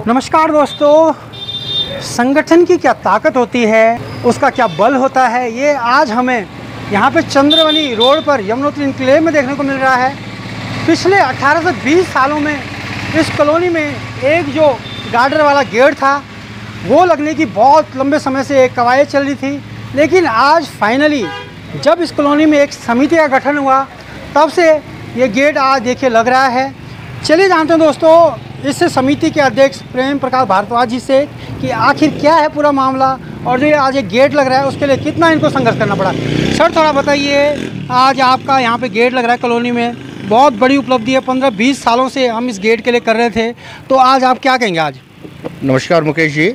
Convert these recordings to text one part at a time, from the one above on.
नमस्कार दोस्तों, संगठन की क्या ताकत होती है, उसका क्या बल होता है, ये आज हमें यहाँ पे चंद्रवनी रोड पर यमुनोत्री एन्क्लेव में देखने को मिल रहा है। पिछले 18 से 20 सालों में इस कॉलोनी में एक जो गार्डर वाला गेट था वो लगने की बहुत लंबे समय से एक कवायद चल रही थी, लेकिन आज फाइनली जब इस कॉलोनी में एक समिति का गठन हुआ तब से ये गेट आज देखिए लग रहा है। चलिए जानते हैं दोस्तों इस समिति के अध्यक्ष प्रेम प्रकाश भारद्वाज जी से कि आखिर क्या है पूरा मामला और जो ये आज एक गेट लग रहा है उसके लिए कितना इनको संघर्ष करना पड़ा। सर थोड़ा बताइए, आज आपका यहाँ पे गेट लग रहा है कॉलोनी में, बहुत बड़ी उपलब्धि है। 15-20 सालों से हम इस गेट के लिए कर रहे थे, तो आज आप क्या कहेंगे आज? नमस्कार मुकेश जी,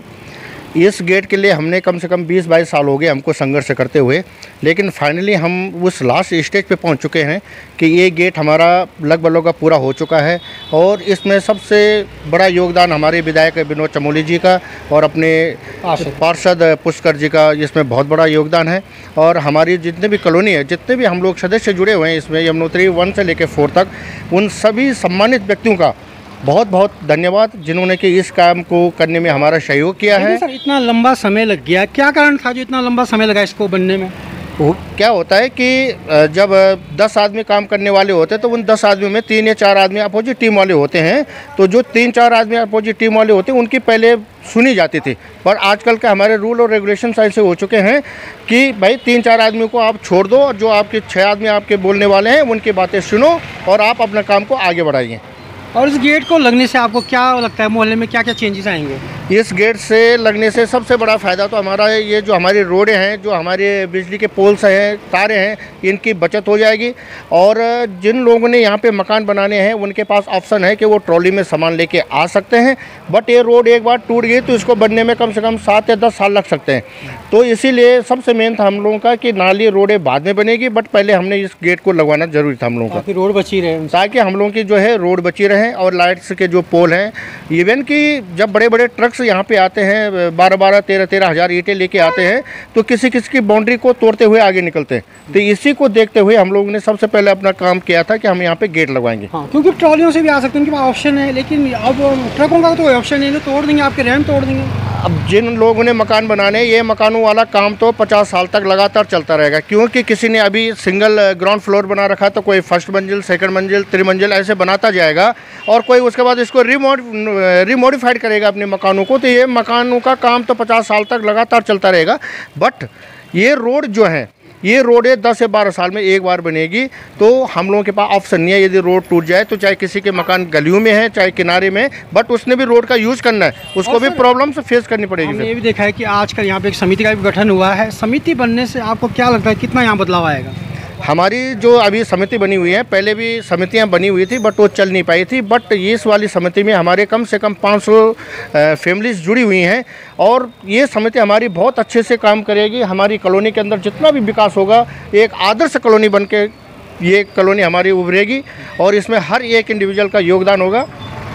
इस गेट के लिए हमने कम से कम 20-22 साल हो गए हमको संघर्ष करते हुए, लेकिन फाइनली हम उस लास्ट स्टेज पे पहुंच चुके हैं कि ये गेट हमारा लगभग पूरा हो चुका है। और इसमें सबसे बड़ा योगदान हमारे विधायक विनोद चमोली जी का और अपने पार्षद पुष्कर जी का इसमें बहुत बड़ा योगदान है। और हमारी जितने भी कॉलोनी है, जितने भी हम लोग सदस्य जुड़े हुए हैं इसमें, यमुनोत्री 1 से लेकर 4 तक, उन सभी सम्मानित व्यक्तियों का बहुत बहुत धन्यवाद जिन्होंने कि इस काम को करने में हमारा सहयोग किया है। सर इतना लंबा समय लग गया, क्या कारण था जो इतना लंबा समय लगा इसको बनने में? क्या होता है कि जब 10 आदमी काम करने वाले होते हैं तो उन 10 आदमियों में 3 या 4 आदमी अपोजिट टीम वाले होते हैं। तो जो 3-4 आदमी अपोजिट टीम वाले होते हैं उनकी पहले सुनी जाती थी, पर आजकल के हमारे रूल और रेगुलेशन ऐसे हो चुके हैं कि भाई 3-4 आदमियों को आप छोड़ दो और जो आपके 6 आदमी आपके बोलने वाले हैं उनकी बातें सुनो और आप अपना काम को आगे बढ़ाइए। और इस गेट को लगने से आपको क्या लगता है, मोहल्ले में क्या क्या चेंजेस आएंगे? इस गेट से लगने से सबसे बड़ा फ़ायदा तो हमारा ये जो हमारी रोडें हैं, जो हमारे बिजली के पोल्स हैं, तारें हैं, इनकी बचत हो जाएगी। और जिन लोगों ने यहाँ पे मकान बनाने हैं उनके पास ऑप्शन है कि वो ट्रॉली में सामान लेके आ सकते हैं। बट ये रोड एक बार टूट गई तो इसको बनने में कम से कम 7 या 10 साल लग सकते हैं। तो इसीलिए सबसे मेन था हम लोगों का कि नाली रोडें बाद में बनेगी, बट पहले हमने इस गेट को लगवाना जरूरी था हम लोगों का, ताकि रोड बची रहे, ताकि हम लोगों की जो है रोड बची रहे। और लाइट्स के जो पोल हैं, इवन कि जब बड़े बड़े ट्रक्स यहाँ पे आते हैं 12-12, 13-13 हज़ार ईंटें लेके आते हैं तो किसी किसी की बाउंड्री को तोड़ते हुए आगे निकलते हैं। तो इसी को देखते हुए हम लोगों ने सबसे पहले अपना काम किया था कि हम यहाँ पे गेट लगवाएंगे। हाँ, क्योंकि ट्रॉलियों से भी आ सकते हैं, उनके पास ऑप्शन है, लेकिन अब ट्रकों का तो कोई ऑप्शन नहीं है, तोड़ देंगे, आपके रैम तोड़ देंगे। अब जिन लोगों ने मकान बनाने, ये मकानों वाला काम तो 50 साल तक लगातार चलता रहेगा, क्योंकि किसी ने अभी सिंगल ग्राउंड फ्लोर बना रखा तो कोई फर्स्ट मंजिल, सेकंड मंजिल, त्रिमंजिल ऐसे बनाता जाएगा और कोई उसके बाद इसको रिमॉडिफाइड करेगा अपने मकानों को। तो ये मकानों का काम तो 50 साल तक लगातार चलता रहेगा। बट ये रोड जो है, ये रोडें 10 से 12 साल में एक बार बनेगी। तो हम लोगों के पास ऑप्शन नहीं है, यदि रोड टूट जाए तो चाहे किसी के मकान गलियों में है चाहे किनारे में, बट उसने भी रोड का यूज़ करना है, उसको भी प्रॉब्लम से फेस करनी पड़ेगी। हमने ये भी देखा है कि आजकल यहाँ पे एक समिति का भी गठन हुआ है। समिति बनने से आपको क्या लगता है कितना यहाँ बदलाव आएगा? हमारी जो अभी समिति बनी हुई है, पहले भी समितियां बनी हुई थी बट वो चल नहीं पाई थी। बट इस वाली समिति में हमारे कम से कम 500 फैमिलीज जुड़ी हुई हैं और ये समिति हमारी बहुत अच्छे से काम करेगी। हमारी कॉलोनी के अंदर जितना भी विकास होगा, एक आदर्श कॉलोनी बन के ये कॉलोनी हमारी उभरेगी और इसमें हर एक इंडिविजुअल का योगदान होगा।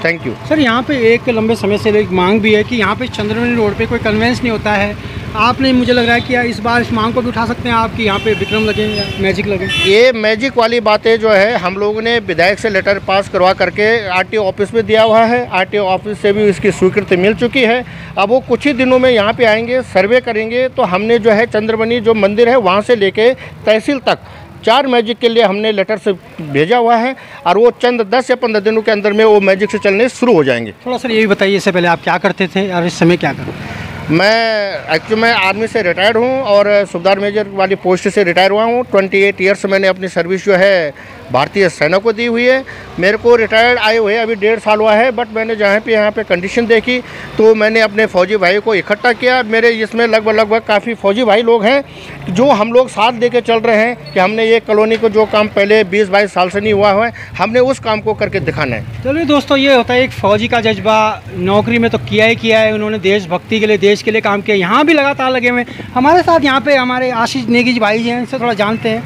Thank you sir. यहाँ पे एक लंबे समय से एक मांग भी है कि यहाँ पे चंद्रवनी रोड पे कोई कन्वेंस नहीं होता है। आपने, मुझे लग रहा है कि इस बार इस मांग को भी उठा सकते हैं आप कि यहाँ पे विक्रम लगे या मैजिक लगे। ये मैजिक वाली बातें जो है हम लोगों ने विधायक से लेटर पास करवा करके आरटीओ ऑफिस में दिया हुआ है। आरटीओ ऑफिस से भी इसकी स्वीकृति मिल चुकी है। अब वो कुछ ही दिनों में यहाँ पे आएंगे, सर्वे करेंगे। तो हमने जो है चंद्रवनी जो मंदिर है वहाँ से लेके तहसील तक 4 मैजिक के लिए हमने लेटर से भेजा हुआ है और वो चंद 10 या 15 दिनों के अंदर में वो मैजिक से चलने शुरू हो जाएंगे। थोड़ा सर ये भी बताइए, इससे पहले आप क्या करते थे और इस समय क्या कर रहे हैं? मैं आर्मी से रिटायर्ड हूँ और सूबेदार मेजर वाली पोस्ट से रिटायर हुआ हूँ। 28 ईयर्स मैंने अपनी सर्विस जो है भारतीय सेना को दी हुई है। मेरे को रिटायर्ड आए हुए अभी 1.5 साल हुआ है। बट मैंने जहाँ पे यहाँ पे कंडीशन देखी तो मैंने अपने फ़ौजी भाई को इकट्ठा किया। मेरे इसमें लगभग काफ़ी फ़ौजी भाई लोग हैं जो हम लोग साथ देके चल रहे हैं कि हमने ये कॉलोनी को जो काम पहले 20-22 साल से नहीं हुआ है, हमने उस काम को करके दिखाना है। चलिए दोस्तों, ये होता है एक फ़ौजी का जज्बा। नौकरी में तो किया ही किया है उन्होंने, देशभक्ति के लिए, देश के लिए काम किया। यहाँ भी लगातार लगे हुए। हमारे साथ यहाँ पे हमारे आशीष नेगी जी भाई जी हैं, इनसे थोड़ा जानते हैं।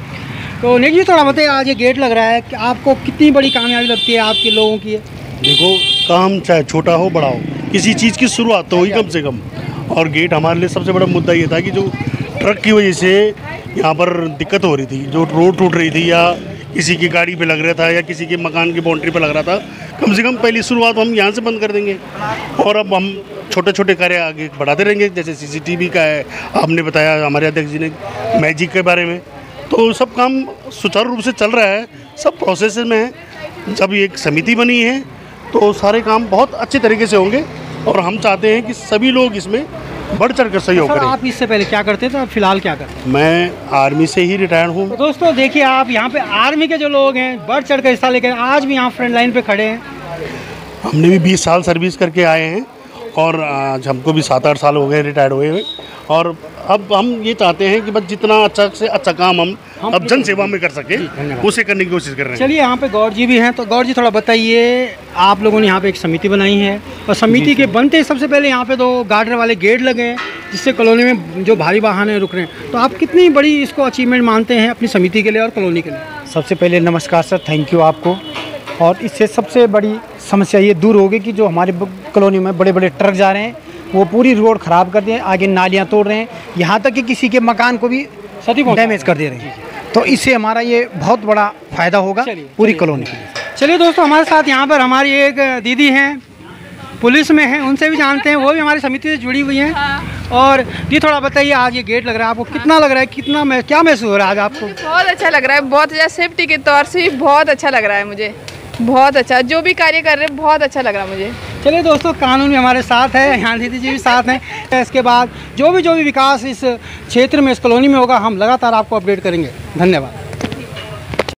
तो नेगी जी थोड़ा बताइए, आज ये गेट लग रहा है कि आपको कितनी बड़ी कामयाबी लगती है आपके लोगों की? देखो, काम चाहे छोटा हो बड़ा हो, किसी चीज़ की शुरुआत तो हुई कम से कम। और गेट हमारे लिए सबसे बड़ा मुद्दा ये था कि जो ट्रक की वजह से यहाँ पर दिक्कत हो रही थी, जो रोड टूट रही थी या किसी की गाड़ी पे लग रहा था या किसी के मकान की बाउंड्री पे लग रहा था, कम से कम पहली शुरुआत हम यहाँ से बंद कर देंगे और अब हम छोटे छोटे कार्य आगे बढ़ाते रहेंगे। जैसे CCTV का है, आपने बताया हमारे अध्यक्ष जी ने मैजिक के बारे में, तो सब काम सुचारू रूप से चल रहा है, सब प्रोसेस में है। जब एक समिति बनी है तो सारे काम बहुत अच्छे तरीके से होंगे और हम चाहते हैं कि सभी लोग इसमें बढ़ चढ़ कर सहयोग करें। आप इससे पहले क्या करते थे और फिलहाल क्या करते हैं? मैं आर्मी से ही रिटायर्ड हूँ। तो दोस्तों देखिए, आप यहाँ पे आर्मी के जो लोग हैं बढ़ चढ़ कर हिस्सा लेकर आज भी यहाँ फ्रंट लाइन पे खड़े हैं। हमने भी 20 साल सर्विस करके आए हैं और आज हमको भी 7-8 साल हो गए रिटायर्ड हुए हुए, और अब हम ये चाहते हैं कि बस जितना अच्छा से अच्छा काम हम अब जन सेवा में कर सके उसे करने की कोशिश कर रहे हैं। चलिए, यहाँ पे गौर जी भी हैं, तो गौर जी थोड़ा बताइए, आप लोगों ने यहाँ पे एक समिति बनाई है और समिति के बनते सबसे पहले यहाँ पे 2 गार्डर वाले गेट लगे हैं जिससे कॉलोनी में जो भारी वाहन रुक रहे हैं, तो आप कितनी बड़ी इसको अचीवमेंट मानते हैं अपनी समिति के लिए और कॉलोनी के लिए? सबसे पहले नमस्कार सर, थैंक यू आपको। और इससे सबसे बड़ी समस्या ये दूर होगी कि जो हमारे कॉलोनी में बड़े बड़े ट्रक जा रहे हैं वो पूरी रोड ख़राब कर दिए, आगे नालियाँ तोड़ रहे हैं, यहाँ तक कि किसी के मकान को भी डैमेज कर दे रहे हैं। तो इससे हमारा ये बहुत बड़ा फ़ायदा होगा पूरी कॉलोनी के लिए। चलिए दोस्तों, हमारे साथ यहाँ पर हमारी एक दीदी हैं, पुलिस में हैं, उनसे भी जानते हैं, वो भी हमारी समिति से जुड़ी हुई हैं। और ये थोड़ा बताइए, आज ये गेट लग रहा है, आपको कितना लग रहा है, क्या महसूस हो रहा है आज आपको? बहुत अच्छा लग रहा है, बहुत अच्छा, सेफ्टी के तौर से भी बहुत अच्छा लग रहा है मुझे, बहुत अच्छा, जो भी कार्य कर रहे हैं बहुत अच्छा लग रहा है मुझे। चलिए दोस्तों, कानून भी हमारे साथ है, यहाँ दीदी जी भी साथ हैं। इसके बाद जो भी विकास इस क्षेत्र में, इस कॉलोनी में होगा, हम लगातार आपको अपडेट करेंगे। धन्यवाद।